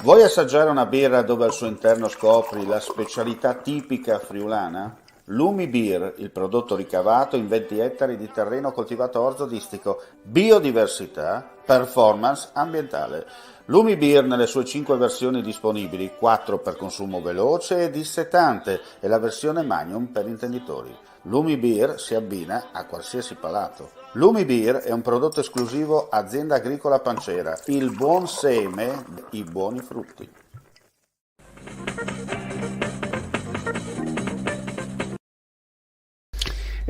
Vuoi assaggiare una birra dove al suo interno scopri la specialità tipica friulana? Lumi Beer, il prodotto ricavato in 20 ettari di terreno coltivato orzodistico, biodiversità, performance ambientale. Lumi Beer nelle sue 5 versioni disponibili, 4 per consumo veloce e dissetante e la versione Magnum per intenditori. Lumi Beer si abbina a qualsiasi palato. Lumi Beer è un prodotto esclusivo Azienda Agricola Pancera, il buon seme, i buoni frutti.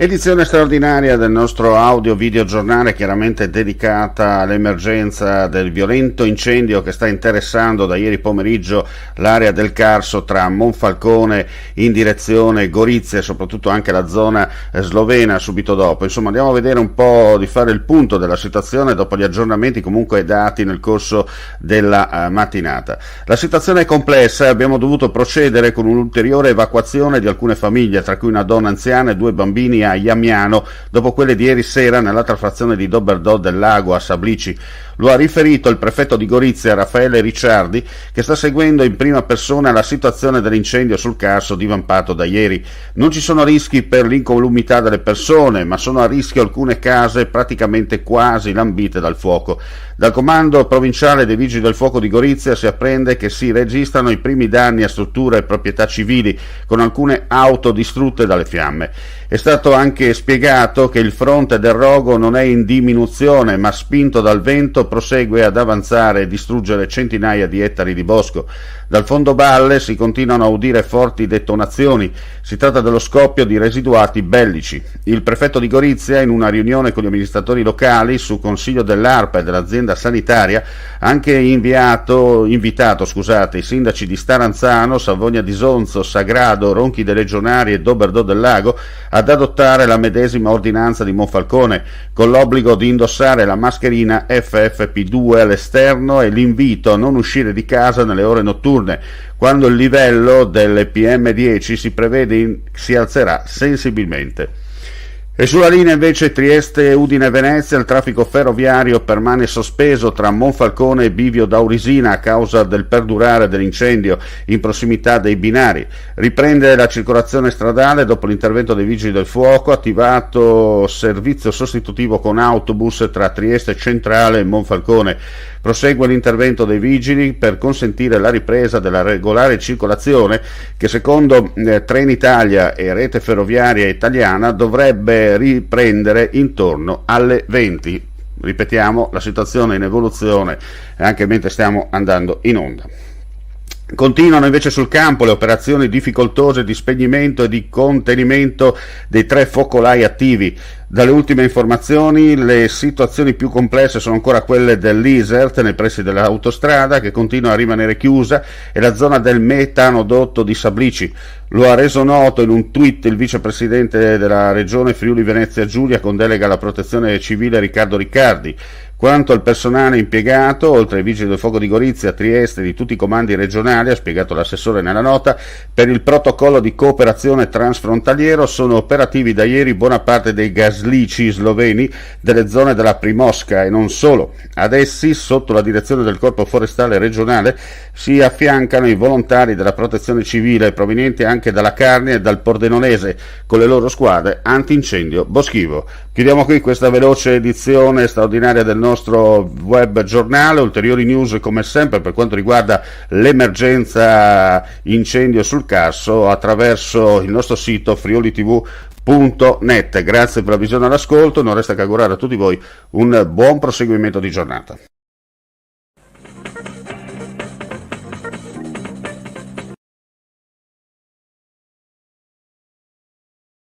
Edizione straordinaria del nostro audio video giornale, chiaramente dedicata all'emergenza del violento incendio che sta interessando da ieri pomeriggio l'area del Carso tra Monfalcone in direzione Gorizia e soprattutto anche la zona slovena subito dopo. Insomma, andiamo a vedere un po' di fare il punto della situazione dopo gli aggiornamenti comunque dati nel corso della mattinata. La situazione è complessa e abbiamo dovuto procedere con un'ulteriore evacuazione di alcune famiglie, tra cui una donna anziana e 2 bambini a Iamiano, dopo quelle di ieri sera nell'altra frazione di Doberdò del Lago a Sablici. Lo ha riferito il prefetto di Gorizia, Raffaele Ricciardi, che sta seguendo in prima persona la situazione dell'incendio sul Carso divampato da ieri. Non ci sono rischi per l'incolumità delle persone, ma sono a rischio alcune case praticamente quasi lambite dal fuoco. Dal comando provinciale dei Vigili del Fuoco di Gorizia si apprende che si registrano i primi danni a strutture e proprietà civili, con alcune auto distrutte dalle fiamme. È stato anche spiegato che il fronte del rogo non è in diminuzione, ma spinto dal vento prosegue ad avanzare e distruggere centinaia di ettari di bosco. Dal fondovalle si continuano a udire forti detonazioni. Si tratta dello scoppio di residuati bellici. Il prefetto di Gorizia, in una riunione con gli amministratori locali, su consiglio dell'ARPA e dell'azienda sanitaria, ha anche invitato i sindaci di Staranzano, Savogna di Sonzo, Sagrado, Ronchi dei Legionari e Doberdò del Lago ad adottare la medesima ordinanza di Monfalcone, con l'obbligo di indossare la mascherina FFP2 all'esterno e l'invito a non uscire di casa nelle ore notturne, quando il livello delle PM10 si prevede si alzerà sensibilmente. E sulla linea invece Trieste-Udine-Venezia il traffico ferroviario permane sospeso tra Monfalcone e Bivio d'Aurisina a causa del perdurare dell'incendio in prossimità dei binari. Riprende la circolazione stradale dopo l'intervento dei Vigili del Fuoco, attivato servizio sostitutivo con autobus tra Trieste Centrale e Monfalcone. Prosegue l'intervento dei vigili per consentire la ripresa della regolare circolazione che secondo Trenitalia e Rete Ferroviaria Italiana dovrebbe riprendere intorno alle 20. Ripetiamo, la situazione è in evoluzione anche mentre stiamo andando in onda. Continuano invece sul campo le operazioni difficoltose di spegnimento e di contenimento dei 3 focolai attivi. Dalle ultime informazioni, le situazioni più complesse sono ancora quelle dell'Isert nei pressi dell'autostrada, che continua a rimanere chiusa, e la zona del metanodotto di Sablici. Lo ha reso noto in un tweet il vicepresidente della regione Friuli Venezia Giulia con delega alla protezione civile Riccardo Riccardi. Quanto al personale impiegato, oltre ai Vigili del Fuoco di Gorizia, Trieste e di tutti i comandi regionali, ha spiegato l'assessore nella nota, per il protocollo di cooperazione transfrontaliero sono operativi da ieri buona parte dei gaslici sloveni delle zone della Primosca e non solo. Ad essi, sotto la direzione del Corpo Forestale regionale, si affiancano i volontari della protezione civile provenienti anche dalla Carnia e dal Pordenonese con le loro squadre antincendio boschivo. Chiudiamo qui questa veloce edizione straordinaria del nostro web giornale. Ulteriori news come sempre per quanto riguarda l'emergenza incendio sul Carso attraverso il nostro sito friulitv.net. Grazie per la visione e l'ascolto, non resta che augurare a tutti voi un buon proseguimento di giornata.